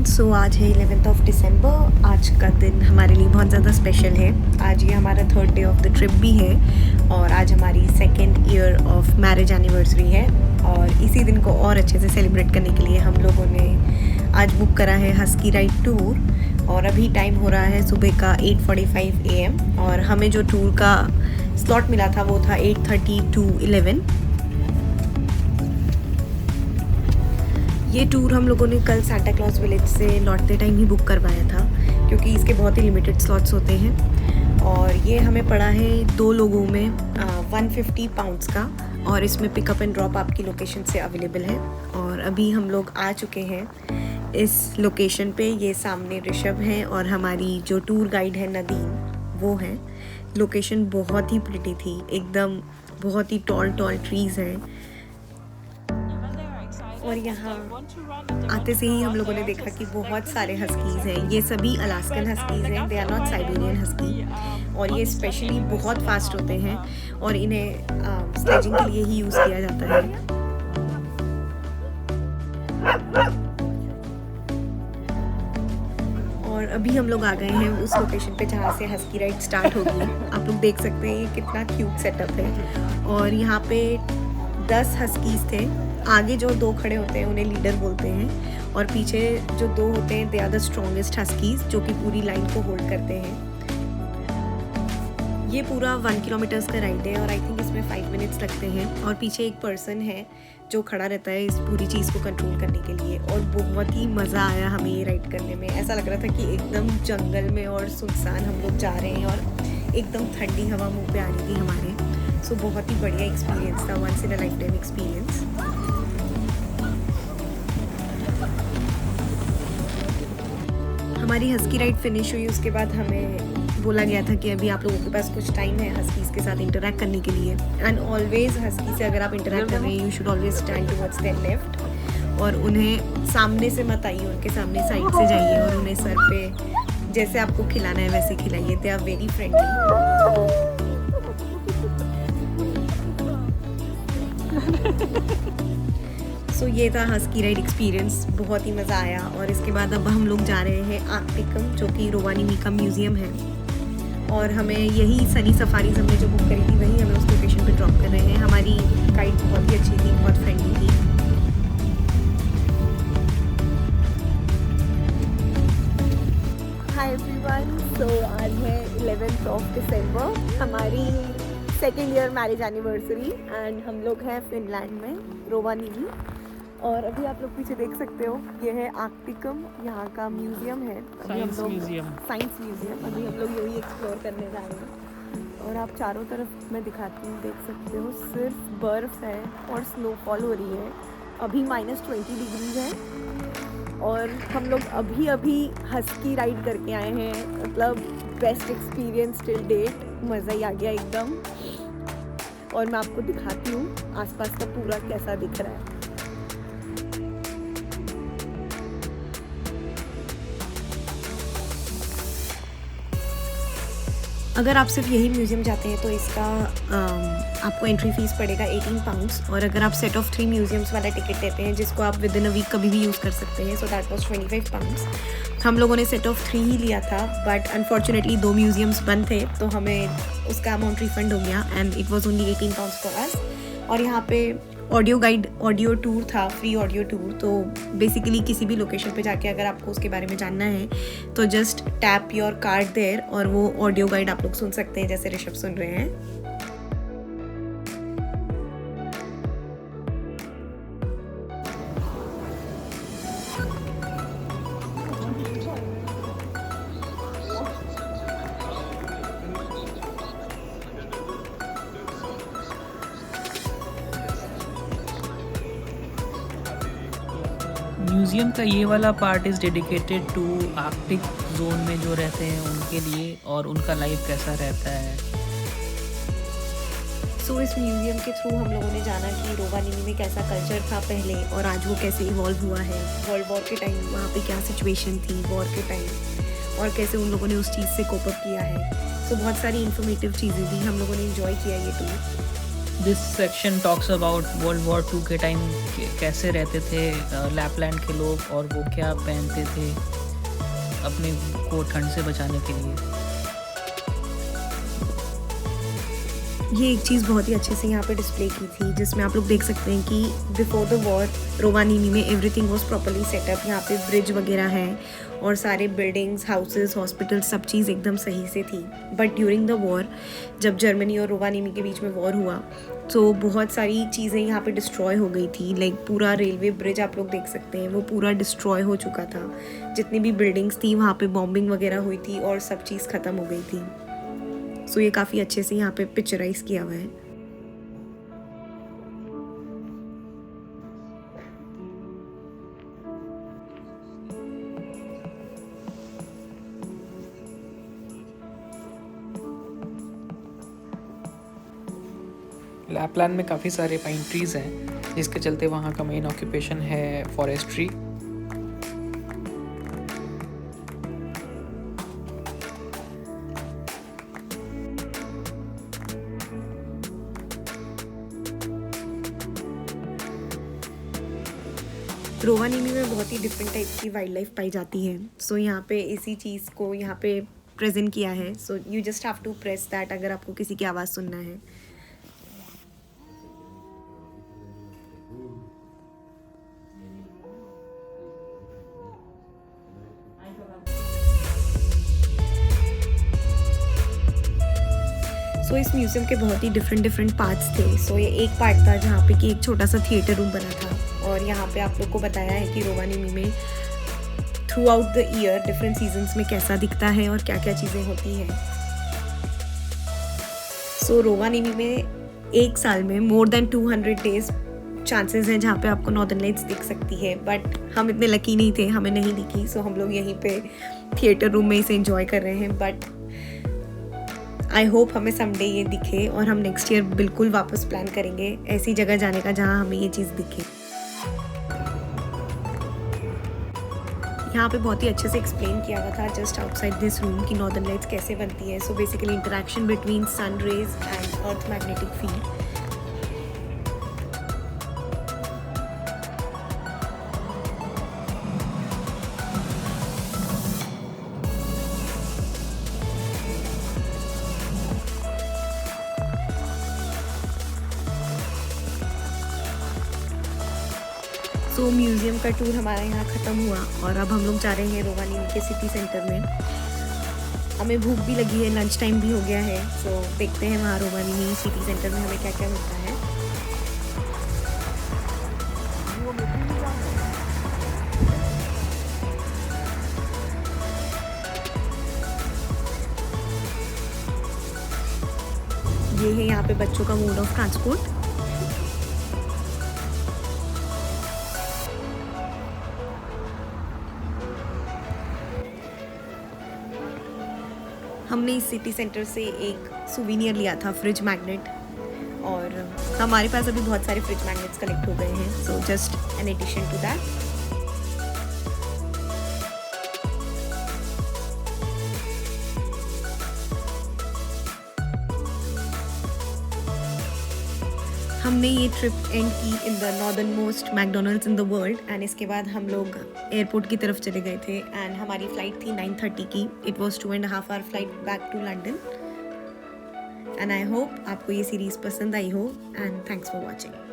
सो आज है 11th of December. आज का दिन हमारे लिए बहुत ज़्यादा स्पेशल है। आज ये हमारा 3rd day of the trip भी है और आज हमारी 2nd year of marriage anniversary है। और इसी दिन को और अच्छे से सेलिब्रेट करने के लिए हम लोगों ने आज बुक करा है हस्की राइड टूर। और अभी टाइम हो रहा है सुबह का 8:45 AM और हमें जो टूर का स्लॉट मिला था वो था 8:30 to 11। ये टूर हम लोगों ने कल सांता क्लॉज विलेज से लौटते टाइम ही बुक करवाया था क्योंकि इसके बहुत ही लिमिटेड स्लॉट्स होते हैं। और ये हमें पड़ा है 2 लोगों में 150 पाउंड्स का और इसमें पिकअप एंड ड्रॉप आपकी लोकेशन से अवेलेबल है। और अभी हम लोग आ चुके हैं इस लोकेशन पे। ये सामने ऋषभ हैं और हमारी जो टूर गाइड है नदीम वो है। लोकेशन बहुत ही प्रिटी थी, एकदम बहुत ही टॉल ट्रीज़ हैं। और यहाँ आते से ही हम लोगों ने देखा कि बहुत सारे हस्कीज़ हैं। ये सभी अलास्कन हस्कीज़ हैं, they are not Siberian husky. और ये स्पेशली बहुत फास्ट होते हैं और इन्हें स्लेजिंग के लिए ही यूज़ किया जाता है। और अभी हम लोग आ गए हैं उस लोकेशन पे जहाँ से हस्की राइड स्टार्ट होगी। आप लोग देख सकते हैं ये कितना क्यूट सेटअप है। और यहाँ पे 10 हस्कीज़ थे। आगे जो 2 खड़े होते हैं उन्हें लीडर बोलते हैं और पीछे जो 2 होते हैं they are the strongest Huskies जो कि पूरी लाइन को होल्ड करते हैं। ये पूरा 1 किलोमीटर्स का राइड है और आई थिंक इसमें 5 मिनट्स लगते हैं। और पीछे एक पर्सन है जो खड़ा रहता है इस पूरी चीज़ को कंट्रोल करने के लिए। और बहुत ही मज़ा आया हमें ये राइड करने में। ऐसा लग रहा था कि एकदम जंगल में और सुनसान हम लोग जा रहे हैं और एकदम ठंडी हवा मुँह पे आ रही थी हमारे। सो बहुत ही बढ़िया एक्सपीरियंस था, once in a life time experience. हमारी हस्की राइड फिनिश हुई, उसके बाद हमें बोला गया था कि अभी आप लोगों के पास कुछ टाइम है हस्कीज़ के साथ इंटरेक्ट करने के लिए। एंड ऑलवेज हस्की से अगर आप इंटरेक्ट कर रहे हैं you should always stand towards their left. और उन्हें सामने से मत आइए, उनके सामने साइड से जाइए और उन्हें सर पे जैसे आपको खिलाना है वैसे खिलाइए। They are very friendly. So ये था हस्की राइड एक्सपीरियंस, बहुत ही मज़ा आया। और इसके बाद अब हम लोग जा रहे हैं आर्कटिकम जो कि रोवानिमी का म्यूज़ियम है। और हमें यही सनी सफारीज हमने जो बुक करी थी वही हमें उस लोकेशन पे ड्रॉप कर रहे हैं। हमारी गाइड बहुत ही अच्छी थी, बहुत फ्रेंडली थी। हाय एवरीवन, सो आज है 11th ऑफ दिसंबर, हमारी 2nd year marriage anniversary and हम लोग हैं फिनलैंड में रोवानिमी। और अभी आप लोग पीछे देख सकते हो ये है आर्कटिकम, यहाँ का म्यूज़ियम है। अभी हम लोग साइंस म्यूज़ियम अभी हम लोग यही एक्सप्लोर करने जा रहे हैं। और आप चारों तरफ मैं दिखाती हूँ, देख सकते हो सिर्फ बर्फ़ है और स्नोफॉल हो रही है। अभी -20 डिग्री है और हम लोग अभी हस्की राइड करके आए हैं। मतलब बेस्ट एक्सपीरियंस टिल डेट, मज़ा ही आ गया एकदम। और मैं आपको दिखाती हूँ आसपास का पूरा कैसा दिख रहा है। अगर आप सिर्फ यही म्यूज़ियम जाते हैं तो इसका आपको एंट्री फ़ीस पड़ेगा 18 पाउंड्स। और अगर आप सेट ऑफ 3 म्यूज़ियम्स वाला टिकट लेते हैं जिसको आप विद इन अ वीक कभी भी यूज़ कर सकते हैं, सो दैट वाज 25 पाउंड्स। हम लोगों ने सेट ऑफ 3 ही लिया था बट अनफॉर्चुनेटली 2 म्यूज़ियम्स बंद थे तो हमें उसका अमाउंट रिफंड हो गया and it was only 18 pounds for us. और यहाँ पे ऑडियो टूर था, फ्री ऑडियो टूर। तो बेसिकली किसी भी लोकेशन पे जाके अगर आपको उसके बारे में जानना है तो just tap your card there और वो ऑडियो गाइड आप लोग सुन सकते हैं जैसे ऋषभ सुन रहे हैं। म्यूज़ियम का ये वाला part is dedicated to Arctic zone में जो रहते हैं उनके लिए और उनका लाइफ कैसा रहता है। सो इस म्यूज़ियम के थ्रू हम लोगों ने जाना कि रोवानिमी में कैसा कल्चर था पहले और आज वो कैसे इवॉल्व हुआ है। वर्ल्ड वॉर के टाइम वहाँ पे क्या सिचुएशन थी वॉर के टाइम और कैसे उन लोगों ने उस चीज़ से कोप अप किया है। सो बहुत सारी इन्फॉर्मेटिव चीज़ें थी, हम लोगों ने इन्जॉय किया ये tour. This section talks about world war 2 के टाइम कैसे रहते थे लैपलैंड के लोग, और वो क्या पहनते थे अपने को ठंड से बचाने के लिए। ये एक चीज़ बहुत ही अच्छे से यहाँ पे डिस्प्ले की थी, जिसमें आप लोग देख सकते हैं कि बिफोर द वॉर रोवानीमी में एवरीथिंग वाज प्रॉपर्ली सेटअप। यहाँ पे ब्रिज वगैरह है और सारे बिल्डिंग्स, हाउसेस, हॉस्पिटल, सब चीज़ एकदम सही से थी। बट ड्यूरिंग द वॉर, जब जर्मनी और रोवानीमी के बीच में वॉर हुआ, तो बहुत सारी चीज़ें यहाँ पे डिस्ट्रॉय हो गई थी। लाइक पूरा रेलवे ब्रिज आप लोग देख सकते हैं, वो पूरा डिस्ट्रॉय हो चुका था। जितनी भी बिल्डिंग्स थी वहाँ पे बॉम्बिंग वगैरह हुई थी और सब चीज़ ख़त्म हो गई थी। सो ये काफ़ी अच्छे से यहाँ पे पिक्चराइज किया हुआ है। लैपलैंड में काफ़ी सारे पाइन ट्रीज़ हैं, जिसके चलते वहाँ का मेन ऑक्यूपेशन है फॉरेस्ट्री। रोवानीमी में बहुत ही डिफरेंट टाइप की वाइल्ड लाइफ पाई जाती है। सो यहाँ पे इसी चीज़ को यहाँ पे प्रेजेंट किया है। So you just have to press that अगर आपको किसी की आवाज़ सुनना है। सो इस म्यूज़ियम के बहुत ही डिफरेंट पार्ट्स थे। सो ये एक पार्ट था जहाँ पे कि एक छोटा सा थिएटर रूम बना था, और यहाँ पे आप लोग को बताया है कि रोवानीमी में through out the year different seasons में कैसा दिखता है और क्या क्या चीज़ें होती हैं। सो रोवानीमी में एक साल में मोर देन 200 डेज चांसेस हैं जहाँ पे आपको नॉर्दर्न लाइट्स दिख सकती है। बट हम इतने लकी नहीं थे, हमें नहीं दिखी। सो हम लोग यहीं पे थिएटर रूम में इसे एंजॉय कर रहे हैं। बट आई होप हमें समडे ये दिखे और हम नेक्स्ट ईयर बिल्कुल वापस प्लान करेंगे ऐसी जगह जाने का जहाँ हमें ये चीज़ दिखे। यहाँ पे बहुत ही अच्छे से एक्सप्लेन किया हुआ था जस्ट आउटसाइड दिस रूम कि नॉर्दर्न लाइट्स कैसे बनती है। So basically interaction between sun rays and earth magnetic field. So museum का टूर हमारा यहाँ ख़त्म हुआ और अब हम लोग जा रहे हैं रोवानीमी के सिटी सेंटर में। हमें भूख भी लगी है, लंच टाइम भी हो गया है। सो देखते हैं वहाँ रोवानीमी सिटी सेंटर में हमें क्या क्या मिलता है। ये है यहाँ पे बच्चों का मोड ऑफ ट्रांसपोर्ट। हमने इस सिटी सेंटर से एक सुवीनियर लिया था, फ्रिज मैग्नेट, और हमारे पास अभी बहुत सारे फ्रिज मैग्नेट्स कलेक्ट हो गए हैं। So just an addition to that. हमने ये ट्रिप एंड की in the northern most McDonald's in the world, and इसके बाद हम लोग एयरपोर्ट की तरफ चले गए थे। एंड हमारी फ़्लाइट थी 9:30 की। It was 2.5 hour flight back to London. And I hope आपको ये सीरीज़ पसंद आई हो, एंड थैंक्स फॉर वॉचिंग।